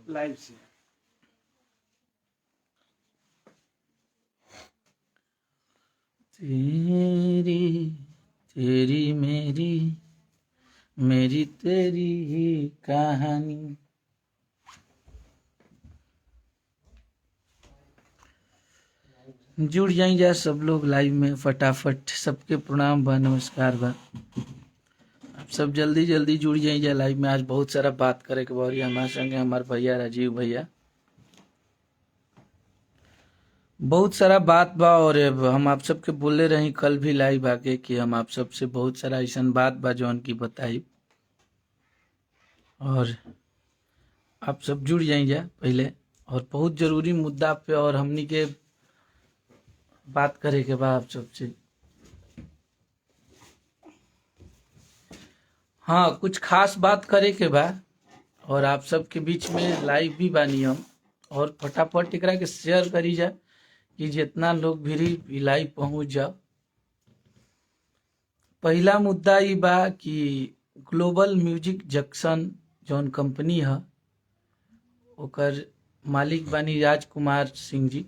Live से। तेरी तेरी मेरी मेरी तेरी ही कहानी। जुड़ जाइए सब लोग लाइव में फटाफट। सबके प्रणाम बा, नमस्कार बा। आप सब जल्दी जल्दी जुड़ जाइए लाइव में। आज बहुत सारा बात करे के बारी हमारे संगे हमारे भैया राजीव भैया, बहुत सारा बात बा। और हम आप सबके बोले रही कल भी लाइव आके कि हम आप सबसे बहुत सारा ऐसा बात बा जौन की बताई, और आप सब जुड़ जाइए पहले। और बहुत जरूरी मुद्दा पे और हमनी के बात करे के बा आप सबसे। हाँ, कुछ खास बात करे के बा और आप सबके बीच में लाइव भी बानी हम। और फटाफट एकरा के शेयर करी जा कि जितना लोग भी लाइव पहुंच जाओ। पहला मुद्दा ई बा कि ग्लोबल म्यूजिक जंक्शन जौन कंपनी है ओकर मालिक बानी राजकुमार सिंह जी।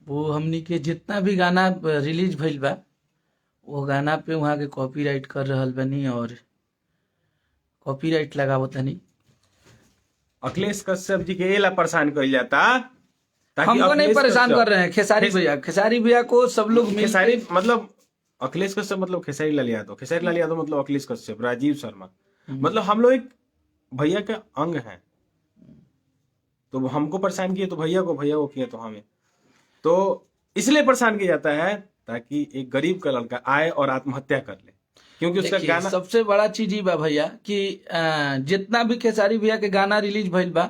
वो हमनी के जितना भी गाना रिलीज भइल बा वो गाना पे वहाँ के कॉपीराइट कर रहल बनी और कॉपीराइट लगावतनी। अखिलेश कश्यप जी के एला परेशान कर जाता ताकि हमको नहीं अखिलेश परेशान कश्यप कर रहे हैं, खेसारी भैया को सब लोग मिल खेसारी मतलब अखिलेश कश्यप मतलब खेसारी लाल यादव, खेसारी लाल यादव मतलब अखिलेश कश्यप, राजीव शर्मा मतलब हम लोग एक भैया के अंग हैं। तो हमको परेशान किए तो भैया को किए तो हमें, तो इसलिए परेशान किया जाता है ताकि एक गरीब का लड़का आए और आत्महत्या कर ले, क्योंकि उसका देखिए, गाना सबसे बड़ा चीज ही बा भैया कि जितना भी खेसारी भैया के गाना रिलीज भइल बा,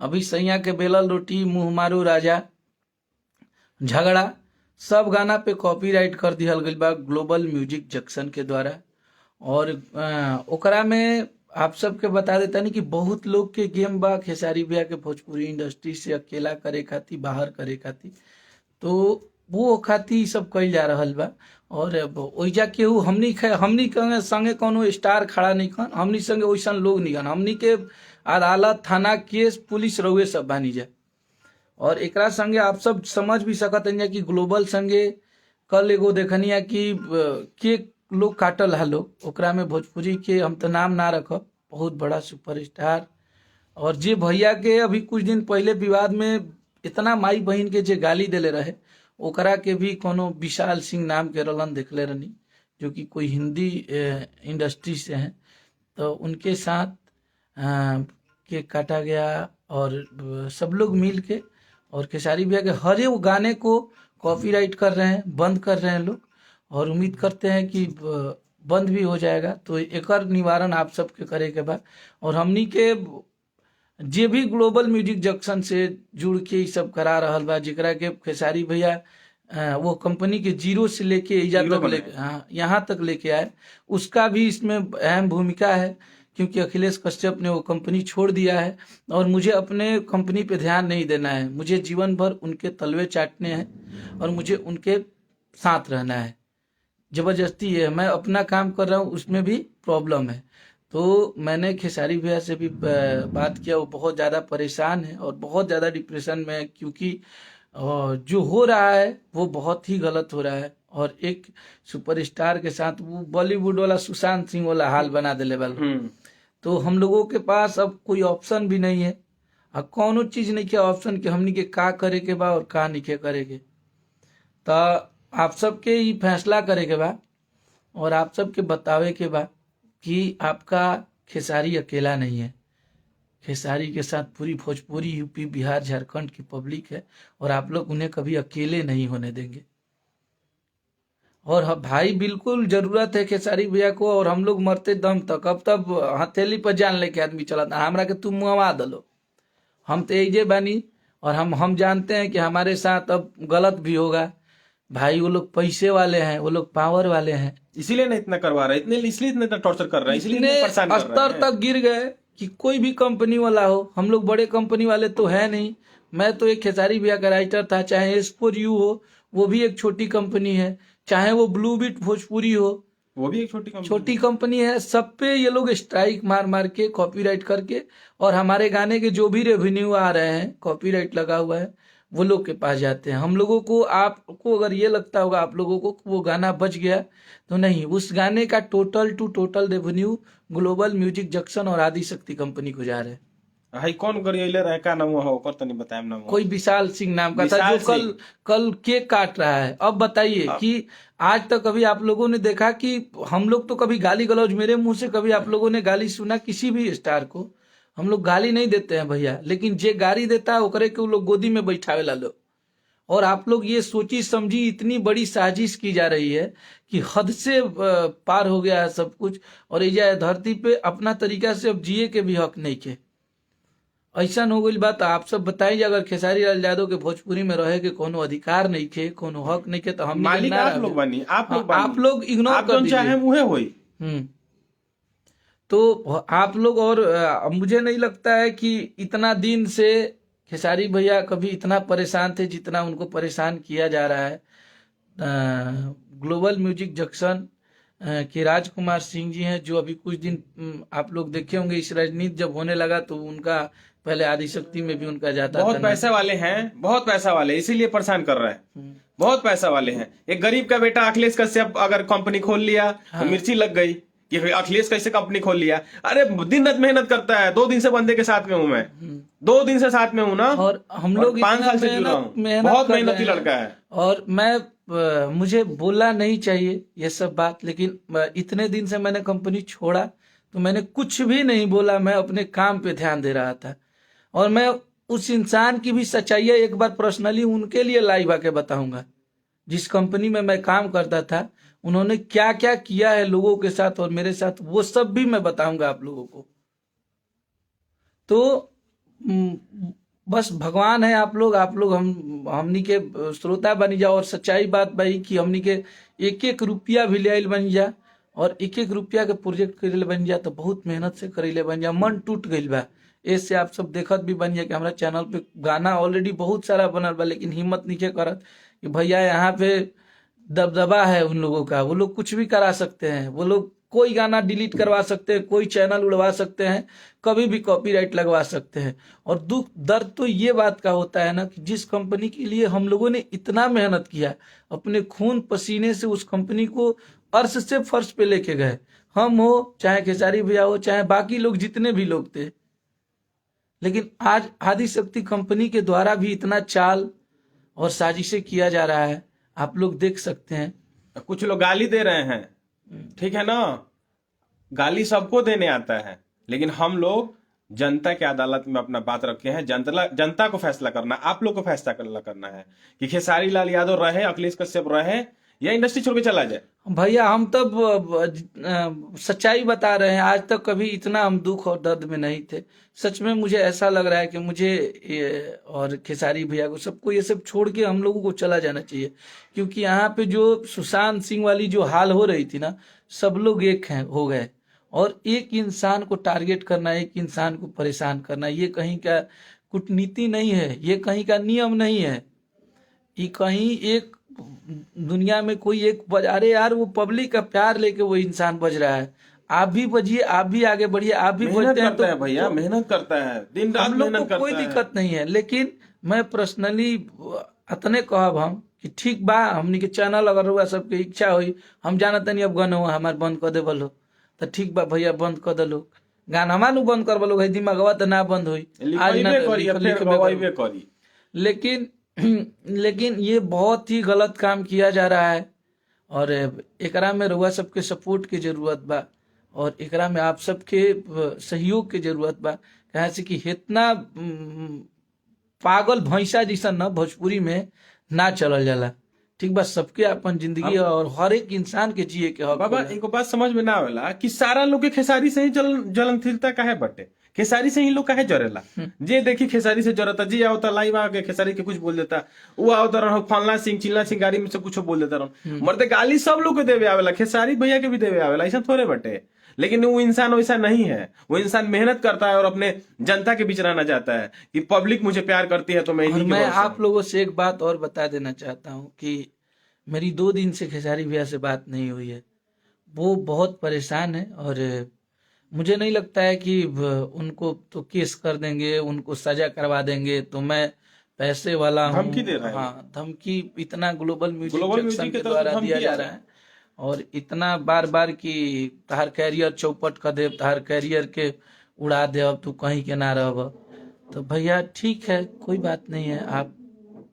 अभी सैया के बेलल रोटी, मुंह मारू राजा, झगड़ा, सब गाना पे कॉपीराइट कर दिहल गइल बा ग्लोबल म्यूजिक जंक्शन के द्वारा। और ओकरा में आप सबके बता देता नहीं कि बहुत लोग के गेम बा खेसारी भैया के भोजपुरी इंडस्ट्री से अकेला करे खातिर, बाहर करे खातिर। तो वो खातिर सब कइल जा रहल बा। और ओइजा केहू हमनी के संगे कोनो स्टार खड़ा नहीं खन, हमनी संगे वैसन लोग नहीं खन। हमनी के अदालत, थाना, केस, पुलिस रहुए सब बानी जा। और एकरा संगे आप सब समझ भी सकत हैं कि ग्लोबल संगे कल एगो देखनिया कि के लोग काटल है लोग, ओकरा में भोजपुरी के हम तो नाम ना रखब, बहुत बड़ा सुपरस्टार। और जे भैया के अभी कुछ दिन पहले विवाद में इतना माई बहन के जे गाली देले रहे, ओकरा के भी कोनो विशाल सिंह नाम के रलन देखले रहनी, जो कि कोई हिंदी इंडस्ट्री से हैं। तो उनके साथ केक काटा गया और सब लोग मिल के और खेसारी भैया के हर एक गाने को कॉपीराइट कर रहे हैं, बंद कर रहे हैं लोग। और उम्मीद करते हैं कि बंद भी हो जाएगा। तो एकर निवारण आप सबके करे के बाद, और हमनी के जे भी ग्लोबल म्यूजिक जंक्शन से जुड़ के सब करा रहल बा, जेकरा के खेसारी भैया वो कंपनी के जीरो से लेके यहाँ तक लेके आए, उसका भी इसमें अहम भूमिका है। क्योंकि अखिलेश कश्यप ने वो कंपनी छोड़ दिया है और मुझे अपने कंपनी पे ध्यान नहीं देना है, मुझे जीवन भर उनके तलवे चाटने हैं और मुझे उनके साथ रहना है। जबरदस्ती है, मैं अपना काम कर रहा हूँ, उसमें भी प्रॉब्लम है। तो मैंने खेसारी भैया से भी बात किया, वो बहुत ज़्यादा परेशान है और बहुत ज़्यादा डिप्रेशन में है, क्योंकि जो हो रहा है वो बहुत ही गलत हो रहा है। और एक सुपरस्टार के साथ वो बॉलीवुड वाला सुशांत सिंह वाला हाल बना दिले वाला। तो हम लोगों के पास अब कोई ऑप्शन भी नहीं है, अब कौनो चीज नहीं के ऑप्शन के हमनी के का करे के बा और का नहीं के करे के। तो आप सबके ही फैसला करे के बा और आप सबके बतावे के बा कि आपका खेसारी अकेला नहीं है। खेसारी के साथ पूरी भोजपुरी, यूपी, बिहार, झारखंड की पब्लिक है और आप लोग उन्हें कभी अकेले नहीं होने देंगे। और भाई बिल्कुल जरूरत है खेसारी भैया को, और हम लोग मरते दम तक। अब तब हथेली पर जान लेके आदमी चलाता, हमरा के तुम मुआवा दलो, हम तो यही बानी। और हम जानते हैं कि हमारे साथ अब गलत भी होगा। भाई वो लोग पैसे वाले हैं, वो लोग पावर वाले हैं, इसीलिए नहीं इतना करवा रहे, इसलिए इतना टॉर्चर कर रहे हैं, इसलिए इतने परेशान कर रहे स्तर हैं। तक गिर गए कि कोई भी कंपनी वाला हो, हम लोग बड़े कंपनी वाले तो है नहीं। मैं तो एक खेसारी भैया का राइटर था, चाहे S4U हो, वो भी एक छोटी कंपनी है, चाहे वो ब्लू बीट भोजपुरी हो, वो भी एक छोटी कंपनी छोटी कंपनी है। सब पे ये लोग स्ट्राइक मार मार के कॉपीराइट करके, और हमारे गाने के जो भी रेवेन्यू आ रहे हैं, कॉपीराइट लगा हुआ है, वो लोग के पास जाते हैं। हम लोगों को, आपको अगर ये लगता होगा आप लोगों को कि वो गाना बच गया, तो नहीं, उस गाने का total two total revenue global music junction और आदि शक्ति कंपनी को जा रहे हैं। हाई कौन गरियले रहे का नाम हो ओकर तनी बताएम नाम कोई विशाल सिंह नाम का था, विशाल जो कल सिंह। कल केक काट रहा है। अब बताइए कि आज तक कभी आप लोगों ने देखा कि हम लोग तो कभी गाली गलौज, मेरे मुंह से कभी आप लोगों ने गाली सुना किसी भी स्टार को? हम लोग गाली नहीं देते हैं भैया, लेकिन जे गाली देता है ओकरे के वो लोग गोदी में बैठावे ला लो। और आप लोग ये सोची समझी इतनी बड़ी साजिश की जा रही है कि हद से पार हो गया है सब कुछ, और ये धरती पे अपना तरीका से अब जिए के भी हक नहीं के। ऐसा हो गई बात। आप सब बताइए, अगर खेसारी लाल यादव के भोजपुरी में रहे के कोनो अधिकार नहीं के, कोनो हक नहीं के, तो हम मालिक आप लोग बनी, आप लोग इग्नोर आप कर जो चाहे दीजिए। मुहे होई। तो आप लोग, और मुझे नहीं लगता है कि इतना दिन से खेसारी भैया कभी इतना परेशान थे जितना उनको परेशान किया जा रहा है। ग्लोबल म्यूजिक जंक्शन के राजकुमार सिंह जी हैं, जो अभी कुछ दिन आप लोग देखे होंगे, इस राजनीति जब होने लगा तो उनका पहले आदिशक्ति में भी उनका जाता बहुत था। पैसे वाले हैं, बहुत पैसा वाले, इसीलिए परेशान कर रहा है। बहुत पैसा वाले हैं। एक गरीब का बेटा अखिलेश कश्यप अगर कंपनी खोल लिया तो मिर्ची लग गई कि भाई अखिलेश कैसे कंपनी खोल लिया। अरे दिन रात मेहनत करता है, 2 दिन से बंदे के साथ में हूं मैं, 2 दिन से साथ में हूं ना, और हम लोग 5 साल से जुड़ा हूं, बहुत कर रहे मेहनती हैं। लड़का है। और मैं मुझे बोलना नहीं चाहिए ये सब बात, लेकिन इतने दिन से मैंने कंपनी छोड़ा तो मैंने कुछ भी नहीं बोला, मैं अपने काम पे ध्यान दे रहा था। और मैं उस इंसान की भी सच्चाई एक बार पर्सनली उनके लिए लाइव आके बताऊंगा, जिस कंपनी में मैं काम करता था, उन्होंने क्या क्या किया है लोगों के साथ और मेरे साथ, वो सब भी मैं बताऊंगा आप लोगों को। तो बस भगवान है आप लोग हमनी के श्रोता बनी जाओ। और सच्चाई बात भाई कि हमनी के एक एक रुपया भी ले बन जा, और एक एक रुपया के प्रोजेक्ट करे बन जा, तो बहुत मेहनत से करे बन जा। मन टूट गई बा ऐसे आप सब देखत भी बन जा कि हमारा चैनल पे गाना ऑलरेडी बहुत सारा बनल बा, लेकिन हिम्मत नहीं करत कि भैया यहाँ पे दबदबा है उन लोगों का, वो लोग कुछ भी करा सकते हैं, वो लोग कोई गाना डिलीट करवा सकते हैं, कोई चैनल उड़वा सकते हैं, कभी भी कॉपीराइट लगवा सकते हैं। और दुख दर्द तो ये बात का होता है ना कि जिस कंपनी के लिए हम लोगों ने इतना मेहनत किया, अपने खून पसीने से उस कंपनी को अर्श से फर्श पे लेके गए, हम हो चाहे खेसारी भैया हो चाहे बाकी लोग जितने भी लोग थे, लेकिन आज आदिशक्ति कंपनी के द्वारा भी इतना चाल और साजिशें किया जा रहा है, आप लोग देख सकते हैं। कुछ लोग गाली दे रहे हैं, ठीक है ना, गाली सबको देने आता है, लेकिन हम लोग जनता के अदालत में अपना बात रखे हैं। जनता को फैसला करना, आप लोग को फैसला करना है कि खेसारी लाल यादव रहे, अखिलेश कश्यप रहे, या इंडस्ट्री छोड़ के चला जाए। भैया हम तब सच्चाई बता रहे हैं, आज तक कभी इतना हम दुख और दर्द में नहीं थे। सच में मुझे ऐसा लग रहा है कि मुझे और खेसारी भैया को, सबको ये सब छोड़ के हम लोगों को चला जाना चाहिए, क्योंकि यहाँ पे जो सुशांत सिंह वाली जो हाल हो रही थी ना, सब लोग एक हैं हो गए। और एक इंसान को टारगेट करना, एक इंसान को परेशान करना, ये कहीं का कूटनीति नहीं है, ये कहीं का नियम नहीं है, ये कहीं एक दुनिया में कोई एक अरे यार वो पब्लिक का प्यार लेके वो इंसान बज रहा है, आप भी बजिए, आप भी आगे बढ़िए, आप भी बजते हैं तो भैया मेहनत करता है, दिन रात मेहनत करता है, कोई दिक्कत नहीं है। लेकिन मैं पर्सनली अतने कहब हम कि ठीक बा, हमनी के चैनल अगर हुआ सबके इच्छा हुई, हम जानते नहीं अब गन हुआ हमारे बंद कर देवल हो तो ठीक बा भैया, बंद कर दलो गाना, हमारे बंद कर बोलो भाई, दिमागवा तो ना बंद हुई, आज ना, लेकिन ये बहुत ही गलत काम किया जा रहा है। और एकरा में रउआ सबके सपोर्ट की जरूरत बा, और एकरा में आप सबके सहयोग की जरूरत बा, कहे से कि इतना पागल भैंसा जैसा न भोजपुरी में ना चलल जाला। ठीक बा, सबके अपन जिंदगी और हर एक इंसान के जिए के हक। बाबा एक बात समझ में ना आवेला कि सारा लोग के खेसारी से ही जलनशीलता काहे बटे, खेसारी से ही लोग काहे जरेला। जे देखी खेसारी से जरता, जी आवता लाइव आके खेसारी के कुछ बोल देता, वो आवता रहो फलना सिंह चिल्ला सिंह गाड़ी में से कुछ बोल देता रहो, मरते गाली सब लोग के देवे आवेला, खेसारी भैया के भी देवे आवेला, ऐसा थोड़े बटे। लेकिन वो इंसान वैसा नहीं है, वो इंसान मेहनत करता है और अपने जनता के बीच रहना चाहता है कि पब्लिक मुझे प्यार करती है तो मैं आप लोगों से एक बात और बता देना चाहता हूँ कि मेरी 2 दिन से खेसारी भैया से बात नहीं हुई है। वो बहुत परेशान है। और मुझे नहीं लगता है कि उनको तो केस कर देंगे, उनको सजा करवा देंगे। तो मैं पैसे वाला हूँ। धमकी दे रहा है वो। हाँ, धमकी इतना global music global junction music की के तरफ से द्वारा दिया धमकी जा आ रहा रहा है। है। और इतना बार बार कि तहार कैरियर चौपट कर दे, तहार कैरियर के उड़ा दे, अब तू कहीं के ना रह। तो भैया ठीक है, कोई बात नहीं है। आप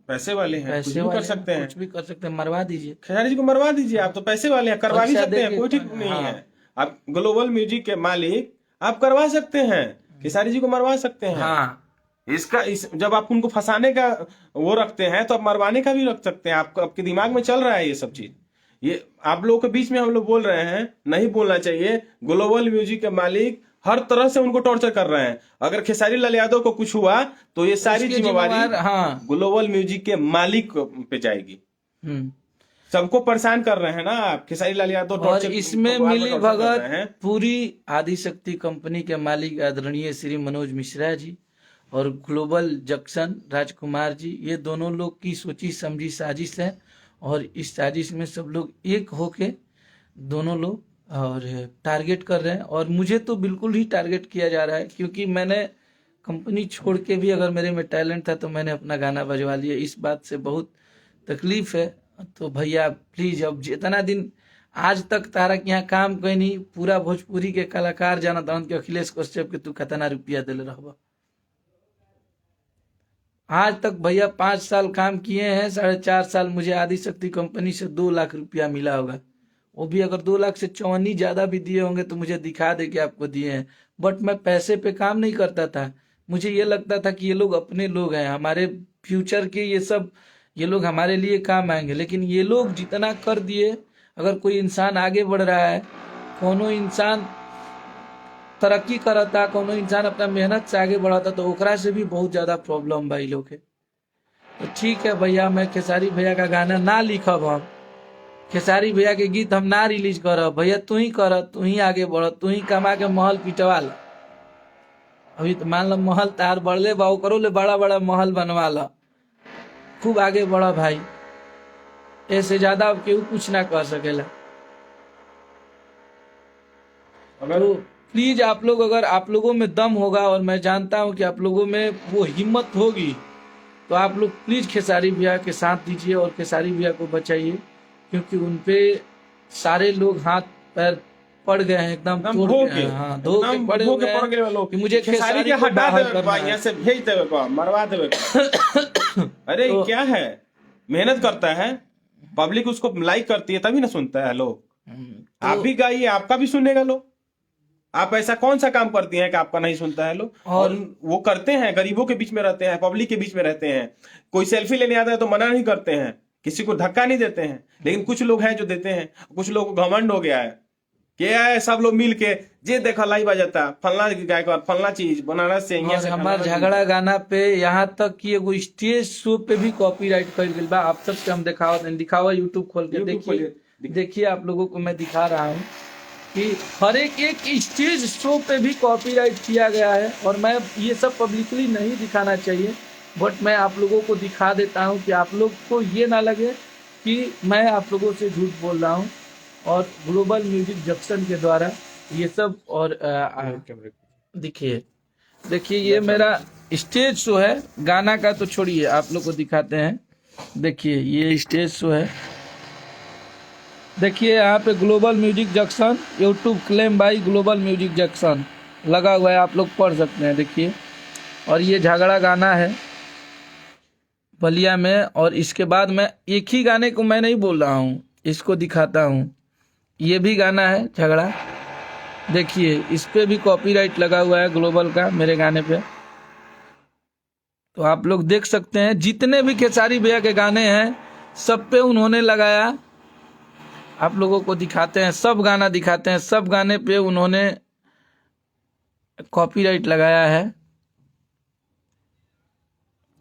पैसे वाले हैं, कुछ पैसे भी कर वाले हैं, सकते हैं। कुछ भी कर सकते हैं, मरवा दीजिए। खेसारी जी को मरवा दीजिए, आप तो पैसे वाले हैं, करवा भी पैसा सकते हैं, देके कोई ठीक नहीं हाँ। है। आप ग्लोबल म्यूजिक के मालिक, आप करवा सकते हैं, खेसारी जी को मरवा सकते हैं। हाँ, जब आप उनको फंसाने का वो रखते हैं, तो आप मरवाने का भी रख सकते हैं। आपको आपके दिमाग में चल रहा है ये सब चीज। ये आप लोगों के बीच में हम लोग बोल रहे हैं, नहीं बोलना चाहिए। ग्लोबल म्यूजिक के मालिक हर तरह से उनको टॉर्चर कर रहे हैं। अगर खेसारी लाल यादव को कुछ हुआ तो ये सारी इसके जिम्मेवारी जिम्मेवार हाँ। ग्लोबल म्यूजिक के मालिक पे जाएगी। हम्म। सबको परेशान कर रहे हैं ना आप। खेसारी लाल यादव और टॉर्चर इसमें बार-बार मिली टॉर्चर कर भगत रहे हैं। पूरी आदिशक्ति कंपनी के मालिक आदरणीय श्री मनोज मिश्रा जी और ग्लोबल जंक्शन राजकुमार जी, ये दोनों लोग की सोची समझी साजिश है। और इस साजिश में सब लोग एक होके दोनों लोग और टारगेट कर रहे हैं। और मुझे तो बिल्कुल ही टारगेट किया जा रहा है, क्योंकि मैंने कंपनी छोड़ के भी अगर मेरे में टैलेंट था तो मैंने अपना गाना बजवा लिया। इस बात से बहुत तकलीफ है। तो भैया प्लीज, अब जितना दिन आज तक तारा के यहाँ काम कोई नहीं, पूरा भोजपुरी के कलाकार जाना था कि अखिलेश कश्यप के तू कितना रुपया दिल रहबा। आज तक भैया 5 साल काम किए हैं, 4.5 साल मुझे आदिशक्ति कंपनी से 2 लाख रुपया मिला होगा। वो भी अगर 2 लाख से 54 ज्यादा भी दिए होंगे तो मुझे दिखा दे कि आपको दिए हैं। बट मैं पैसे पे काम नहीं करता था। मुझे ये लगता था कि ये लोग अपने लोग हैं, हमारे फ्यूचर के, ये लोग हमारे लिए काम आएंगे। लेकिन ये लोग जितना कर दिए, अगर कोई इंसान आगे बढ़ रहा है, कोनो इंसान तरक्की करता, कोनो इंसान अपना मेहनत से आगे बढ़ाता, तो ओकरा से भी बहुत ज्यादा प्रॉब्लम बा इ लोग के। तो ठीक है भैया, मैं खेसारी भैया का गाना ना लिखब, हम खेसारी भैया के गीत हम ना रिलीज करब। भैया तू ही कर, तू ही आगे बढ़, तू ही कमा के महल पिटवा ला। अभी तो मान लो महल तार बढ़ले बा, करो ले बड़ा बड़ा महल बनवा ला, खूब आगे बढ़ा भाई। ऐसे ज्यादा अब केहू कुछ ना कर सकेला। अगर तो प्लीज आप लोग, अगर आप लोगों में दम होगा, और मैं जानता हूं कि आप लोगों में वो हिम्मत होगी, तो आप लोग प्लीज खेसारी भैया के साथ दीजिए और खेसारी भैया को बचाइए। क्योंकि उनपे सारे लोग हाथ पैर पड़ गए हैं, एकदम तोड़ धो गए के हैं। हाँ, धो के एकदम पड़े धो हुए के पड़ गए हैं लोग कि मुझे खेसारी के को हटा बाहर दे, करना है। यहाँ से भेज देवे को, मरवा देवे को। अरे तो क्या है, मेहनत करता है, पब्लिक उसको लाइक करती है, तभी ना सुनता है लोग। आप भी गाइए, आपका भी सुनेगा लोग। आप ऐसा कौन सा काम करती हैं कि आपका नहीं सुनता है लोग? और वो करते हैं, गरीबों के बीच में रहते हैं, पब्लिक के बीच में रहते हैं। कोई सेल्फी लेने आता है तो मना नहीं करते हैं, किसी को धक्का नहीं देते हैं। लेकिन कुछ लोग हैं जो देते हैं। कुछ लोग को घमंड हो गया है, क्या है, सब लोग मिल के जे देखा लाई बजाता, फलना गायक, फलना चीज बनारस से, यहाँ और से हमार झगड़ा गाना पे यहाँ तक कि एगो स्टेज शो पे भी कॉपीराइट कर गई बा। आप सबसे हम दिखावा यूट्यूब खोल के देखिए आप लोगों को मैं दिखा रहा हूँ कि हर एक स्टेज शो पे भी कॉपीराइट किया गया है। और मैं ये सब पब्लिकली नहीं दिखाना चाहिए, बट मैं आप लोगों को दिखा देता हूँ कि आप लोग को ये ना लगे कि मैं आप लोगों से झूठ बोल रहा हूँ। और ग्लोबल म्यूजिक जंक्शन के द्वारा ये सब, और देखिए ये मेरा स्टेज शो है। गाना का तो छोड़िए, आप लोग को दिखाते हैं। देखिए ये स्टेज शो है। देखिए यहाँ पे global music junction, YouTube claim by global music junction लगा हुआ है, आप लोग पढ़ सकते हैं। देखिए, और ये झगड़ा गाना है बलिया में। और इसके बाद मैं एक ही गाने को मैं नहीं बोल रहा हूँ, इसको दिखाता हूँ। ये भी गाना है झगड़ा, देखिए इस पे भी कॉपीराइट लगा हुआ है ग्लोबल का, मेरे गाने पे। तो आप लोग देख सकते हैं, जितने भी खेसारी भैया के गाने हैं सब पे उन्होंने लगाया। आप लोगों को दिखाते हैं, सब गाना दिखाते हैं, सब गाने पे उन्होंने कॉपीराइट लगाया है।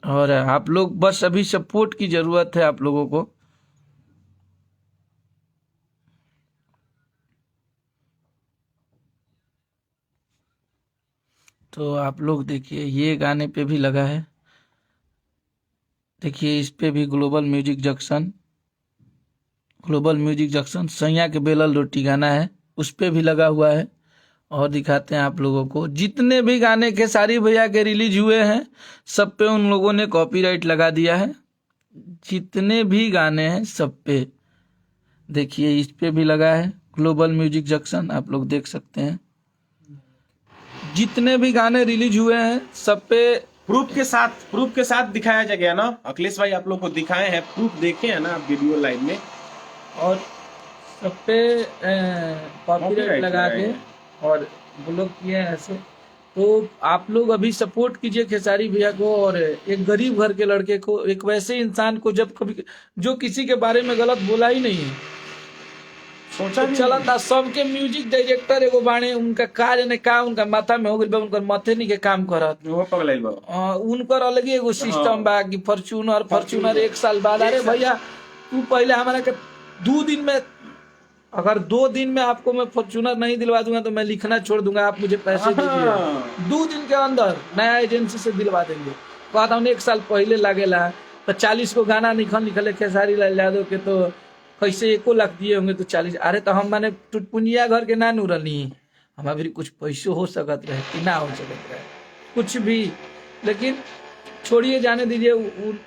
और आप लोग बस अभी सपोर्ट की जरूरत है आप लोगों को। तो आप लोग देखिए, ये गाने पे भी लगा है, देखिए इस पे भी global music junction global music junction सैया के बेलल रोटी गाना है, उस पे भी लगा हुआ है। और दिखाते हैं आप लोगों को, जितने भी गाने खेसारी भैया के रिलीज हुए हैं सब पे उन लोगों ने कॉपीराइट लगा दिया है। जितने भी गाने हैं सब पे देखिए, इस पे भी लगा है ग्लोबल म्यूजिक जंक्शन, आप लोग देख सकते हैं। जितने भी गाने रिलीज हुए हैं सब पे प्रूफ के साथ दिखाया गया ना अखिलेश भाई, आप लोग को दिखाए हैं, प्रूफ देखे हैं ना आप वीडियो लाइव में, और सब पे कॉपीराइट लगा के और ब्लॉक किए हैं ऐसे। तो आप लोग अभी सपोर्ट कीजिए खेसारी भैया को, और एक गरीब घर के लड़के को, एक वैसे इंसान को जब कभी जो किसी के बारे में गलत बोला ही नहीं है, सोचा भी चला था सबके म्यूजिक डायरेक्टर एगो बाणे, उनका कार्य ने का उनका माथा में हो गइल बा, उनकर माथे नहीं के काम करत, नहीं, वो पगलाइल बा। उनकर अलग ही एगो सिस्टम बा कि फॉर्च्यूनर 1 साल बाद। अरे भैया तू पहले हमारा के 2 दिन में, अगर 2 दिन में आपको मैं फॉर्च्यूनर नहीं दिलवा दूंगा तो मैं लिखना छोड़ दूंगा, आप मुझे पैसे दीजिए। 2 दिन के अंदर नया एजेंसी से दिलवा देंगे। कहता हूँ 1 साल पहले लागेला तो 40 को गाना निकले खेसारी लाल यादव के, तो कैसे 1 लाख दिए होंगे तो 40। अरे तो हम माने टुटपुंजिया घर के ना नूरनी, हमारे भी कुछ पैसे हो सकत रहे कि ना हो सकत रहे कुछ भी, लेकिन छोड़िए, जाने दीजिए।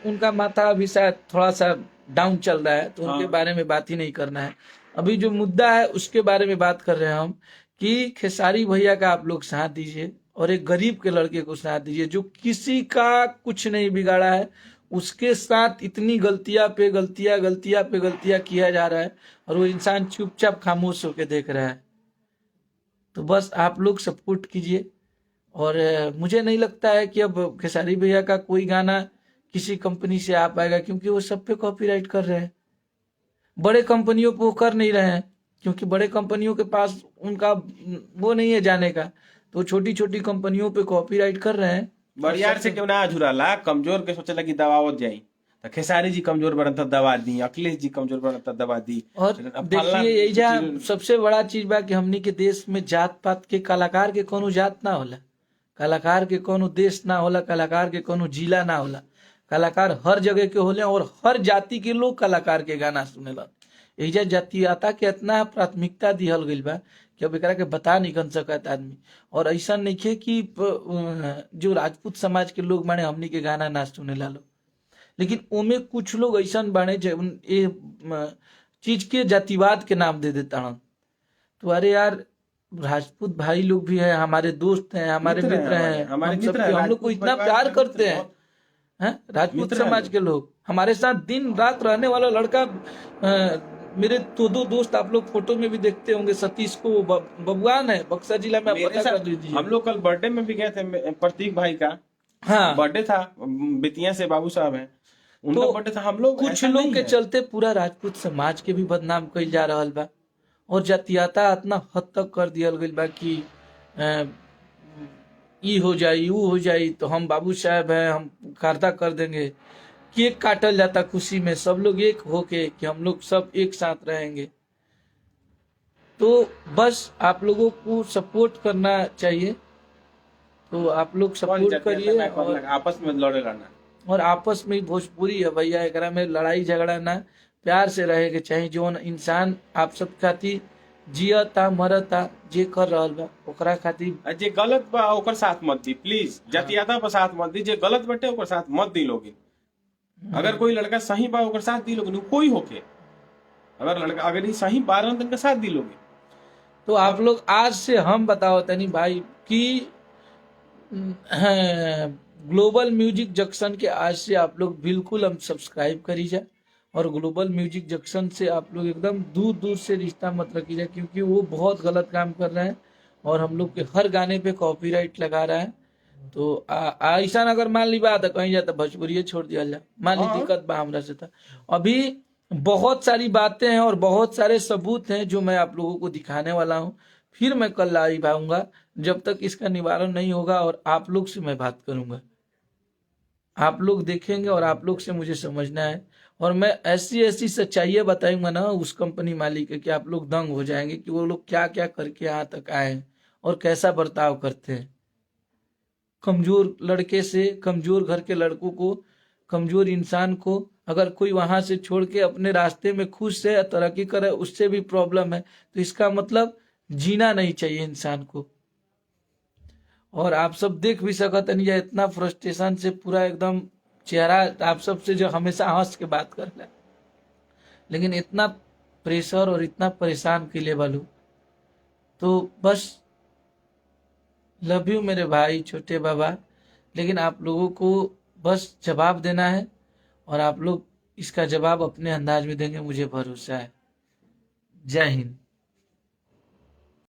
उनका माथा अभी शायद थोड़ा सा डाउन चल रहा है, तो उनके बारे में बात ही नहीं करना है। अभी जो मुद्दा है उसके बारे में बात कर रहे हैं हम, कि खेसारी भैया का आप लोग साथ दीजिए और एक गरीब के लड़के को साथ दीजिए जो किसी का कुछ नहीं बिगाड़ा है, उसके साथ इतनी गलतियां पे गलतियां किया जा रहा है और वो इंसान चुपचाप खामोश होकर देख रहा है। तो बस आप लोग सपोर्ट कीजिए। और मुझे नहीं लगता है कि अब खेसारी भैया का कोई गाना किसी कंपनी से आ पाएगा, क्योंकि वो सब पे कॉपीराइट कर रहे हैं। बड़े कंपनियों पे वो कर नहीं रहे हैं, क्योंकि बड़े कंपनियों के पास उनका वो नहीं है जाने का, तो छोटी छोटी कंपनियों पे कॉपीराइट कर रहे हैं। बरियार से क्यों ना झुराला, कमजोर के सोचे लगी दबावत जाई, तो खेसारी जी कमजोर बनत तो दबा दी, अखिलेश जी कमजोर बनत तो दबा दी। और देखिए एजा सबसे बड़ा चीज बा कि हमनी के देश में जात पात के, कलाकार के कोनो जात ना होला, कलाकार के कोनो देश ना होला, कलाकार के कोनो जिला ना होला, कलाकार हर जगह के होले और हर जाति के लोग कलाकार के गाना सुनेला। एजा जातीयता के इतना प्राथमिकता दिहल गइल बा कि अब एकरा के बता नहीं कर सकत आदमी। और ऐसा नहीं है कि जो राजपूत समाज के लोग माने हमनी के गाना ना सुनेला लो, लेकिन ओमे कुछ लोग ऐसा बाने जो ये चीज के जातिवाद के नाम दे देता हन। तो अरे यार, राजपूत भाई लोग भी है, हमारे दोस्त हैं, हमारे मित्र हैं, हम लोग को इतना प्यार करते हैं, राजपूत समाज के लोग। हमारे साथ दिन रात रहने वाला लड़का, मेरे 2 दोस्त आप लोग फोटो में भी देखते होंगे, सतीश को बबुआन है, बक्सर जिला में, आप पता कर लीजिए। हम लोग कल बर्थडे में भी गए थे, प्रतीक भाई का बर्थडे था, बेतिया से बाबू साहब है, उनका बर्थडे था। हम लोग कुछ लोग के चलते पूरा राजपूत समाज के भी बदनाम कइल जा रहा बा, और जातीयता इतना हद तक कर दिया गइल बा कि ई हो जाई वो हो जाई, तो हम बाबू साहब हैं, हम कार्ता कर देंगे। केक काटल जाता खुशी में, सब लोग एक होके कि हम लोग सब एक साथ रहेंगे। तो बस आप लोगों को सपोर्ट करना चाहिए, तो आप लोग सपोर्ट करिए और आपस में लड़े लड़ना, और आपस में भोजपुरी है भैया, एकरा में लड़ाई झगड़ा ना, प्यार से रहे के चाहिए। जो इंसान आप सब खातिर जियता मरता जे कर रहल बा ओकरा खातिर, जे गलत बा ओकर साथ मत दी प्लीज, जातीयता पर साथ मत दी, जे गलत बटे ओकर साथ मत दी लोगिन। अगर कोई लड़का सही बा ओकर साथ दी लोगिन, कोई होके अगर लड़का अगर ही सही 12 दिन का साथ दी लोगे। तो आप लोग आज से हम बताओ तनी भाई कि ग्लोबल म्यूजिक जंक्शन के आज से आप लोग बिल्कुल हम सब्सक्राइब करीजा, और ग्लोबल म्यूजिक जंक्शन से आप लोग एकदम दूर दूर से रिश्ता मत रखिए, क्योंकि वो बहुत गलत काम कर रहे हैं और हम लोग के हर गाने पे कॉपीराइट लगा रहा है। तो ऐसा अगर मान ली बात कहीं जाता भोजपुरी छोड़ दिया जाए, मान ली दिक्कत बा हमरा से था। अभी बहुत सारी बातें हैं और बहुत सारे सबूत हैं जो मैं आप लोगों को दिखाने वाला हूँ। फिर मैं कल लाइव आऊंगा, जब तक इसका निवारण नहीं होगा, और आप लोग से मैं बात करूंगा, आप लोग देखेंगे और आप लोग से मुझे समझना है, और मैं ऐसी ऐसी सच्चाइयां बताऊंगा ना उस कंपनी मालिक के कि आप लोग दंग हो जाएंगे कि वो लोग क्या क्या करके यहाँ तक आए और कैसा बर्ताव करते हैं। कमजोर लड़के से, कमजोर घर के लड़कों को, कमजोर इंसान को अगर कोई वहां से छोड़ के अपने रास्ते में खुश है तरक्की करे, उससे भी प्रॉब्लम है, तो इसका मतलब जीना नहीं चाहिए इंसान को। और आप सब देख भी सकत नहीं, इतना फ्रस्ट्रेशन से पूरा एकदम चेहरा आप सब से जो हमेशा हंस के बात कर रहा है, लेकिन इतना प्रेशर और इतना परेशान के लिए वालू। तो बस लव यू मेरे भाई छोटे बाबा, लेकिन आप लोगों को बस जवाब देना है और आप लोग इसका जवाब अपने अंदाज में देंगे, मुझे भरोसा है। जय हिंद।